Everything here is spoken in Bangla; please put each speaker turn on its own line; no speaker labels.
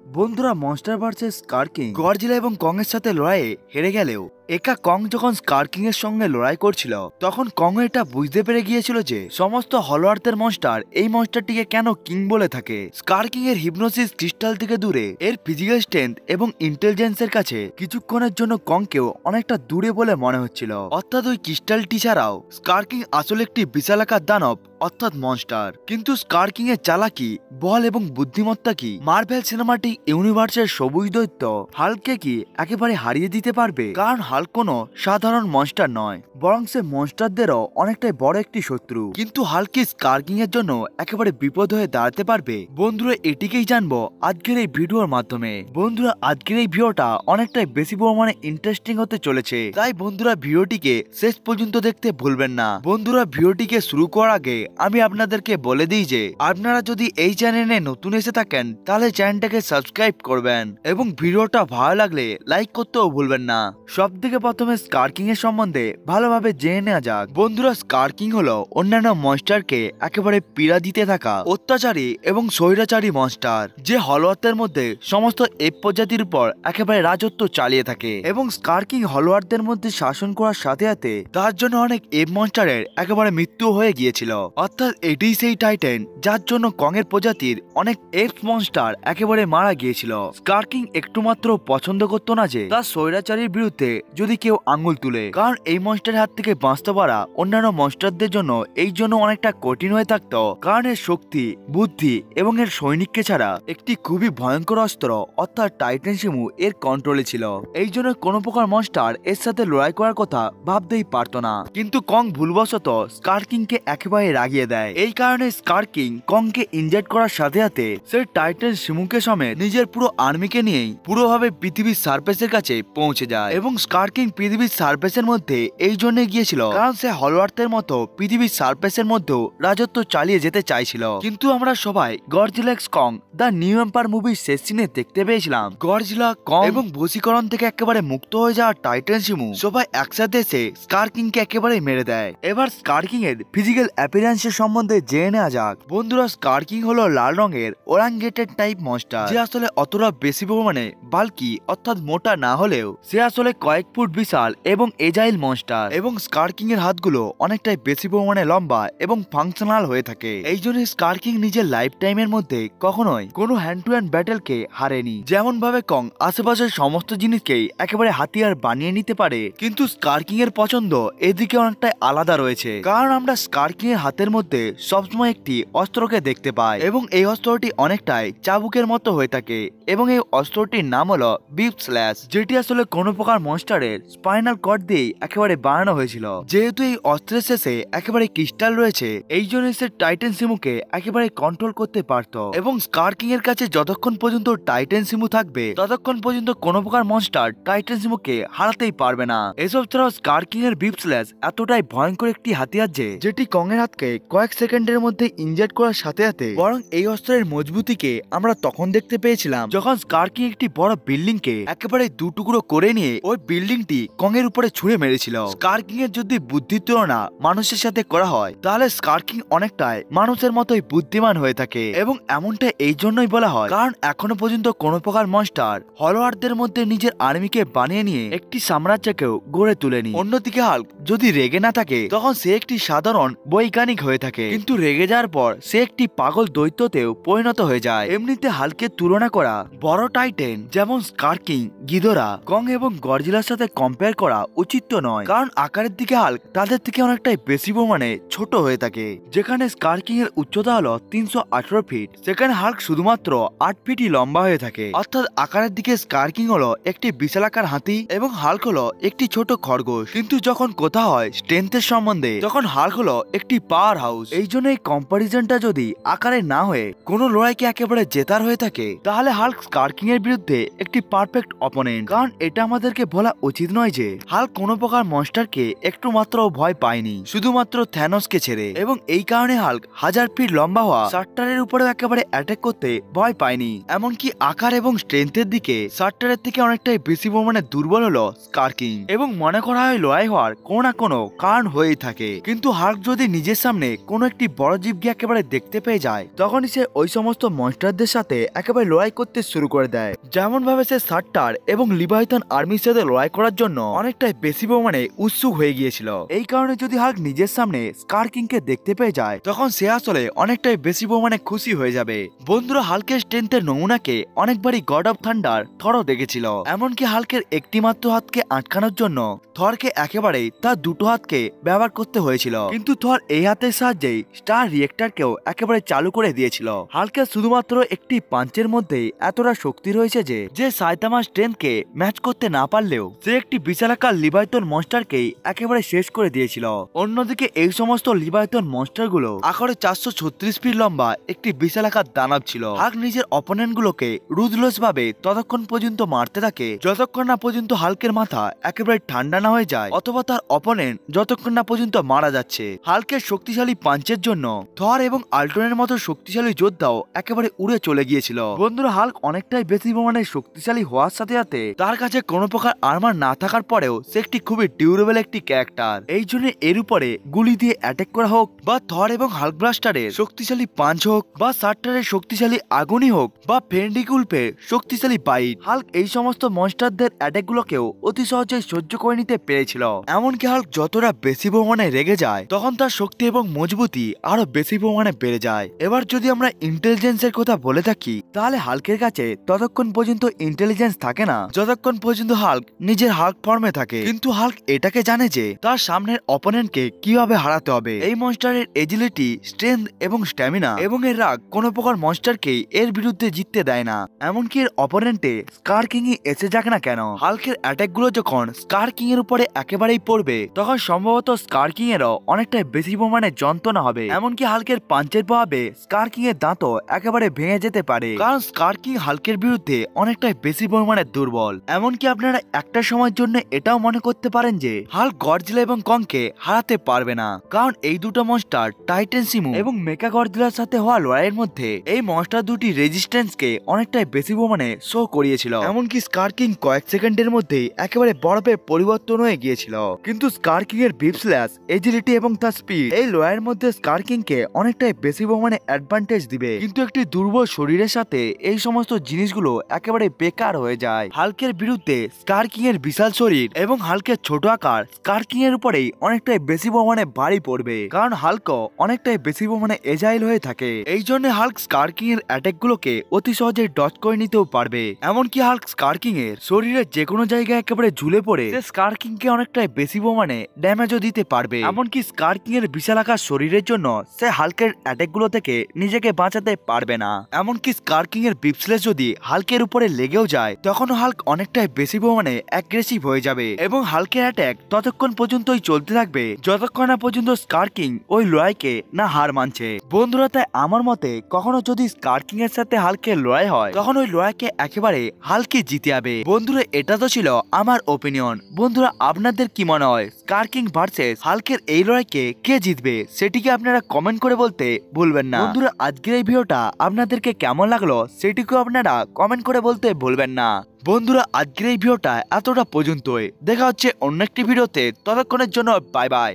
বন্ধুরা, মনস্টার ভার্সেস স্কার কিং গডজিলা এবং কং এর সাথে লড়াইয়ে হেরে গেলেও একা কং যখন স্কার কিং এর সঙ্গে লড়াই করছিল তখন কং এটা বুঝতে পেরে গিয়েছিল যে সমস্ত হলো আর্থের মনস্টার এই মনস্টারটিকে কেন কিং বলে থাকে। স্কার কিং এর হিপনোসিস ক্রিস্টাল থেকে দূরে এর ফিজিক্যাল স্ট্রেংথ এবং ইন্টেলিজেন্সের কাছে কিছুক্ষণের জন্য কংকেও অনেকটা দূরে বলে মনে হচ্ছিল। অর্থাৎ ওই ক্রিস্টালটি ছাড়াও স্কার কিং আসলে একটি বিশালাকার দানব অর্থাৎ মনস্টার। কিন্তু স্কার কিং এর চালাকি, বল এবং বুদ্ধিমত্তা কি মার্ভেল সিনেমাটিক ইউনিভার্সের সবুজ দৈত্য হাল্ককে কি একেবারে হারিয়ে দিতে পারবে? কারণ হাল্ক কোনো সাধারণ মনস্টার নয়, বরং সে মনস্টারদেরও অনেকটাই বড় একটি শত্রু। কিন্তু হাল্ক কি স্কার কিং এর জন্য একেবারে বিপদ হয়ে দাঁড়াতে পারবে? বন্ধুরা, এটিকেই জানবো আজকের এই ভিডিওর মাধ্যমে। বন্ধুরা, আজকের এই ভিডিওটা অনেকটাই বেশি পরিমাণে ইন্টারেস্টিং হতে চলেছে, তাই বন্ধুরা ভিডিওটিকে শেষ পর্যন্ত দেখতে ভুলবেন না। বন্ধুরা, ভিডিওটিকে শুরু করার আগে আমি আপনাদেরকে বলে দিই যে আপনারা যদি এই চ্যানেলে নতুন এসে থাকেন তাহলে চ্যানেলটাকে সাবস্ক্রাইব করবেন এবং ভিডিওটা ভালো লাগলে লাইক করতেও ভুলবেন না। সব থেকে প্রথমে স্কার কিং এর সম্বন্ধে ভালোভাবে জেনে নেওয়া যাক। বন্ধুরা, স্কার কিং হলো অন্যান্য মনস্টারকে একেবারে পীড়া দিতে থাকা অত্যাচারী এবং স্বৈরাচারী মনস্টার, যে হলো আর্থের মধ্যে সমস্ত এপ প্রজাতির উপর একেবারে রাজত্ব চালিয়ে থাকে। এবং স্কার কিং হলো আর্থের মধ্যে শাসন করার সাথে সাথে তার জন্য অনেক এপ মনস্টারের একেবারে মৃত্যু হয়ে গিয়েছিল। অর্থাৎ এটি সেই টাইটেন যার জন্য কং এর প্রজাতির অনেক এপ মনস্টার একেবারে মারা গিয়েছিল। স্কার কিং একটু মাত্র পছন্দ করতো না যে তার স্বৈরাচারীর বিরুদ্ধে যদি কেউ আঙ্গুল তুলে, কারণ এই মনস্টারের হাত থেকে বাঁচতে পারা অন্যান্য মনস্টারদের জন্য এই জন্য অনেকটা কঠিন হয়ে থাকতো, কারণ এর শক্তি, বুদ্ধি এবং এর সৈনিককে ছাড়া একটি খুবই ভয়ঙ্কর অস্ত্র অর্থাৎ টাইটেন শিমু এর কন্ট্রোলে ছিল। এই জন্য কোনো প্রকার মনস্টার এর সাথে লড়াই করার কথা ভাবতেই পারতো না। কিন্তু কং ভুলবশত স্কার কিং কে একেবারে রাগিয়ে দেয়। এই কারণে স্কার কিং কংকে ইনজেক্ট করার সাথে সাথে সে টাইটেন শিমুকে সমেত নিজের পুরো আর্মিকে নিয়েই পুরোভাবে পৃথিবীর সারফেসের কাছে পৌঁছে যায়। এবং স্কার কিং পৃথিবীর সারফেসের মধ্যে এই জন্য গিয়েছিল কারণ সে হলো আর্থের মতো পৃথিবীর সারফেসের মধ্যেও রাজত্ব চালিয়ে যেতে চাইছিল। কিন্তু আমরা সবাই Godzilla x Kong the new empire মুভির শেষ সিনে দেখতে পেয়েছিলাম গডজিলা, কং এবং বশীকরণ থেকে একেবারে মুক্ত হয়ে যাওয়া টাইটেন শিমু সবাই একসাথে এসে স্কার কিং কে একেবারে মেরে দেয়। এবার স্কার কিং এর ফিজিক্যাল অ্যাপিয়ারেন্সের সম্বন্ধে জেনে নেওয়া যাক। বন্ধুরা, স্কার কিং হলো লাল রঙের ওরাংগেটেড টাইপ মনস্টার, যে আসলে অতটা বেশি পরিমাণে বাল্কি অর্থাৎ মোটা না হলেও সে আসলে কয়েক ফুট বিশাল এবং এজাইল মনস্টার। এবং স্কার কিং এর হাতগুলো অনেকটাই বেশি পরিমাণে লম্বা এবং ফাংশনাল হয়ে থাকে। এই জন্য স্কার কিং নিজের লাইফ টাইমের মধ্যে কখনোই কোনো হ্যান্ড টু হ্যান্ড ব্যাটেলকে হারেনি। যেমন ভাবে কং আশেপাশের সমস্ত জিনিসকেই একেবারে হাতিয়ার বানিয়ে নিতে পারে, কিন্তু স্কার কিং এর পছন্দ এদিকে অনেকটাই আলাদা রয়েছে। কারণ আমরা স্কার কিং এর হাতের মধ্যে সবসময় একটি অস্ত্রকে দেখতে পাই এবং এই অস্ত্রটি অনেকটাই চাবুকের মতো হয়ে থাকে এবং এই অস্ত্রটির নাম হলো বিপ স্ল্যাশ, যেটি আসলে কোনো প্রকার মনস্টারের স্পাইনাল কর্ড দিয়ে একেবারে বানানো হয়েছিল। যেহেতু এই অস্ত্রের শেষে একেবারে ক্রিস্টাল রয়েছে, এই জন্য সে টাইটেন শিমুকে একেবারে কন্ট্রোল করতে পারত। এবং স্কার কিং এর কাছে যতক্ষণ পর্যন্ত টাইটেন শিমু থাকবে ততক্ষণ পর্যন্ত কোনো প্রকার মনস্টার টাইটেন শিমুকে হারাতেই পারবে না। এসব ছাড়াও স্কার কিং এর বিপ স্ল্যাশ এতটাই ভয়ঙ্কর একটি হাতিয়ার যে যেটি কং এর হাতকে কয়েক সেকেন্ডের মধ্যে ইনজেক্ট করার সাথে সাথে, বরং এই অস্ত্রের মজবুতিকে আমরা তখন দেখতে পেয়েছিলাম যখন স্কার কিং একটি বড় বিল্ডিং কে একেবারে দুটুকরো করে নিয়ে ওই বিল্ডিংটি কং এর উপরে ছুঁড়ে মেরেছিল। স্কার কিং এর যদি বুদ্ধির তুলনা মানুষের সাথে করা হয় তাহলে স্কার কিং অনেকটাই মানুষের মতোই বুদ্ধিমান হয়ে থাকে। এবং এমনটা এই জন্যই বলা হয় কারণ এখনো পর্যন্ত কোনো প্রকার মনস্টার হলো আর্থের মধ্যে নিজের আর্মিকে বানিয়ে নিয়ে একটি সাম্রাজ্যকেও গড়ে তুলেনি। অন্যদিকে হাল্ক যদি রেগে না থাকে তখন সে একটি সাধারণ বৈজ্ঞানিক হয়ে থাকে, কিন্তু রেগে যাওয়ার পর সে একটি পাগল দৈত্যতেও পরিণত হয়ে যায়। এমনিতে হাল্কের তুলনা করা বড় টাইটেন যেমন স্কার কিং, গিদোরা, কং এবং গডজিলার সাথে কম্পেয়ার করা উচিত তো নয়, কারণ আকারের দিকে হাল্ক তাদের থেকে অনেকটাই বেশি পরিমাণে ছোট হয়ে থাকে। যেখানে স্কার কিং এর উচ্চতা হলো 318 ফিট, সেখানে হাল্ক শুধুমাত্র 8 ফিটই লম্বা হয়ে থাকে। অর্থাৎ আকারের দিকে স্কার কিং হলো একটি বিশালাকার হাতি এবং হাল্ক হলো একটি ছোট খরগোশ। কিন্তু যখন কথা হয় স্ট্রেংথের সম্বন্ধে তখন হাল্ক হলো একটি পাওয়ার হাউস। এই জন্য এই কম্পারিজনটা যদি আকারে না হয়ে কোনো লড়াইকে একেবারে জেতার হয়ে থাকে তাহলে হাল্ক স্কার কিং এর বিরুদ্ধে একটি পারফেক্ট অপোনেন্ট। কারণ এটা আমাদেরকে বলা উচিত নয় যে হাল্ক কোনো প্রকার মনস্টারকে হাল্ককে একটু মাত্র ভয় পায়নি, শুধুমাত্র থ্যানোসকে ছেড়ে। এবং এই কারণে হাল্ক 1000 ফিট লম্বা হওয়া শার্টারের উপরেও একেবারে অ্যাটাক করতে ভয় পায়নি। এমনকি আকার এবং স্ট্রেংথের দিকে শার্টারের থেকে অনেকটাই বেশি পরিমাণে দুর্বল হলো স্কারকিং। এবং মনে করা হয় লড়াই হওয়ার কোনো না কোনো কারণ হয়েই থাকে। কিন্তু হাল্ক যদি নিজের সামনে কোনো একটি বড় জীবকে একেবারে দেখতে পেয়ে যায়, তখনই সে ওই সমস্ত মনস্টারদের সাথে একেবারে লড়াই করতে শুরু করে দেয়। যেমন ভাবে সে শার্টার এবং লিভাইথান আর্মির সাথে লড়াই করার জন্য অনেকটাই বেশি পরিমাণে উৎসুক হয়ে গিয়েছিল। এই কারণে যদি হাল্ক নিজের সামনে স্কারকিংকে দেখতে পেয়ে যায়, তখন সে আসলে অনেকটাই বেশি পরিমাণে খুশি হয়ে যাবে। বন্ধুরা, হাল্কের স্ট্রেংথের নমুনাকে অনেকবারই গড অফ থান্ডার থরও দেখেছিল। এমনকি হাল্কের একটি মাত্র হাতকে আটকানোর জন্য থরকে একেবারেই তার দুটো হাতকে ব্যবহার করতে হয়েছিল। কিন্তু থর এই হাতের সাহায্যেই স্টার রিয়েক্টরকেও একেবারে চালু করে দিয়েছিল। হাল্কের শুধুমাত্র একটি পাঞ্চের মধ্যেই এতটা শক্তি রয়েছে যে সাইতামার স্ট্রেংথকে ম্যাচ করতে না পারলেও সে একটি বিশালাকার লিভাইথন মনস্টারকেই একেবারে শেষ করে দিয়েছিল। অন্যদিকে এই সমস্ত লিভাইথন মনস্টারগুলো আকারে 436 ফিট লম্বা একটি বিশালাকার দানব ছিল। হাল্ক নিজের অপোনেন্ট গুলোকে রুথলেস ভাবে ততক্ষণ পর্যন্ত মারতে থাকে যতক্ষণ না পর্যন্ত হাল্কের মাথা একেবারে ঠান্ডা না হয়ে যায়, অথবা তার অপোনেন্ট যতক্ষণ না পর্যন্ত মারা যাচ্ছে। হাল্কের শক্তিশালী পাঞ্চের জন্য থর এবং আল্টনের মতো শক্তিশালী যোদ্ধাও একেবারে উড়ে চলে গিয়েছিল। বন্ধুরা, হাল্ক অনেকটাই বেশি পরিমাণে শক্তিশালী হওয়ার সাথে সাথে তার কাছে কোনো প্রকার আর্মার না থাকার পরেও সে একটি খুবই ডিউরেবল একটি ক্যারেক্টার। এই জন্য এর উপরে গুলি দিয়ে অ্যাটাক করা হোক, বা থর এবং হাল্ক ব্লাস্টারের শক্তিশালী পাঞ্চ হোক, বা শার্টারের শক্তিশালী আগুনই হোক, বা ফেন্ডিকুলপের শক্তিশালী বাইট, হাল্ক এই সমস্ত মনস্টারদের অ্যাটাক গুলোকেও অতি সহজেই সহ্য করে নিতে পেরেছিল। এমনকি হাল্ক যতটা বেশি পরিমাণে রেগে যায়, তখন তার শক্তি এবং মজবুতি আরো বেশি পরিমাণে বেড়ে যায়। এবার যদি আমরা ইন্টেলিজেন্সের কথা বলে থাকি, তাহলে হাল্কের কাছে ততক্ষণ পর্যন্ত ইন্টেলিজেন্স থাকে না যতক্ষণ পর্যন্ত হাল্ক নিজের হাল্ক ফর্মে থাকে। কিন্তু হাল্ক এটাকে জানে যে তার সামনের অপোনেন্টকে কিভাবে হারাতে হবে। এই মনস্টারের এজিলিটি, স্ট্রেংথ এবং স্ট্যামিনা এবং এর রাগ কোনো প্রকার মনস্টারকেই এর বিরুদ্ধে জিততে দেয় না। এমনকি এর অপোনেন্টে স্কারকিংই এসে যাক না কেন, হাল্কের অ্যাটাক গুলো যখন স্কারকিং এর উপরে একেবারেই পড়বে, তখন সম্ভবত স্কারকিং এরও অনেকটাই বেশি পরিমাণে যন্ত্রণা হবে। এমনকি হাল্কের পাঞ্চের প্রভাবে স্কারকিং এর দাঁতও একেবারে ভেঙে যেতে পারে, কারণ স্কারকিং হাল্কের বিরুদ্ধে অনেকটাই বেশি পরিমাণে দুর্বল। এমনকি আপনারা একটা সময়ের জন্য এটাও মনে করতে পারেন যে হাল্ক গডজিলা এবং কংকে হারাতে পারবে না, কারণ এই দুটো মনস্টার টাইটান সিমু এবং মেকা গডজিলার সাথে হওয়া লড়াইয়ের মধ্যে এই মনস্টার দুটি রেজিস্ট্যান্সকে অনেকটাই বেশি পরিমাণে শো করিয়েছিল। এমনকি স্কারকিং কয়েক সেকেন্ডের মধ্যেই একেবারে বরফে পরিবর্তন হয়ে গিয়েছিল। কিন্তু স্কারকিং এর বিপ স্ল্যাশ, এজিলিটি এবং তার স্পিড এই লড়াইয়ের মধ্যে স্কারকিংকে অনেকটাই বেশি পরিমাণে অ্যাডভান্টেজ দিবে। কিন্তু একটি দুর্বল শরীরের সাথে এই সমস্ত জিনিসগুলো একেবারে বেকার হয়ে যায়। হাল্কের বিরুদ্ধে স্কারকিং এর বিশাল শরীর এবং হাল্কের ছোট আকার স্কারকিং এর উপরেই অনেকটাই বেশি পরিমাণে ভারী পড়বে, কারণ হাল্কও অনেকটাই বেশি পরিমাণে এজাইল হয়ে থাকে। এই জন্য হাল্ক স্কারকিং এর অ্যাটাক গুলোকে অতি সহজে ডজ করে নিতেও পারবে। এমনকি হাল্ক স্কারকিং এর শরীরের যে কোনো জায়গায় একেবারে ঝুলে পড়ে সে স্কারকিং কে অনেকটাই বেশি পরিমাণে ড্যামেজও দিতে পারবে। এমনকি স্কারকিং এর বিশাল আকার শরীরের জন্য সে হাল্কের অ্যাটাক গুলো থেকে নিজেকে বাঁচাতে পারবে না। এমনকি স্কারকিং এর বিপস্লেস যদি হাল্কের উপরে লেগেও যায়, তখন হাল্ক অনেকটাই বেশি পরিমাণে অ্যাগ্রেসিভ হয়ে যাবে এবং হাল্কের অ্যাটাক ততক্ষণ পর্যন্তই চলতে থাকবে যতক্ষণ না পর্যন্ত স্কারকিং ওই লড়াইকে না হার মানছে। বন্ধুরা, তাই আমার মতে কখনো যদি স্কারকিং এর সাথে হাল্কের লড়াই হয়, তখন ওই লড়াইকে একেবারে হাল্কই জিতে যাবে। বন্ধুরা, এটা তো ছিল আমার ওপিনিয়ন। বন্ধুরা, আপনাদের কি মনে হয় স্কারকিং ভার্সেস হাল্কের এই লড়াইকে কে জিতবে, সেটিকে আপনারা কমেন্ট করে বলতে ভুলবেন না। বন্ধুরা, আজকের এই ভিডিওটা আপনাদেরকে কেমন লাগলো সেটিকেও আপনারা কমেন্ট করে বলতে ভুলবেন না। বন্ধুরা, আজকের এই ভিডিওটা এতটা পর্যন্তই। দেখা হচ্ছে অন্য একটি ভিডিওতে, ততক্ষণের জন্য বাই বাই।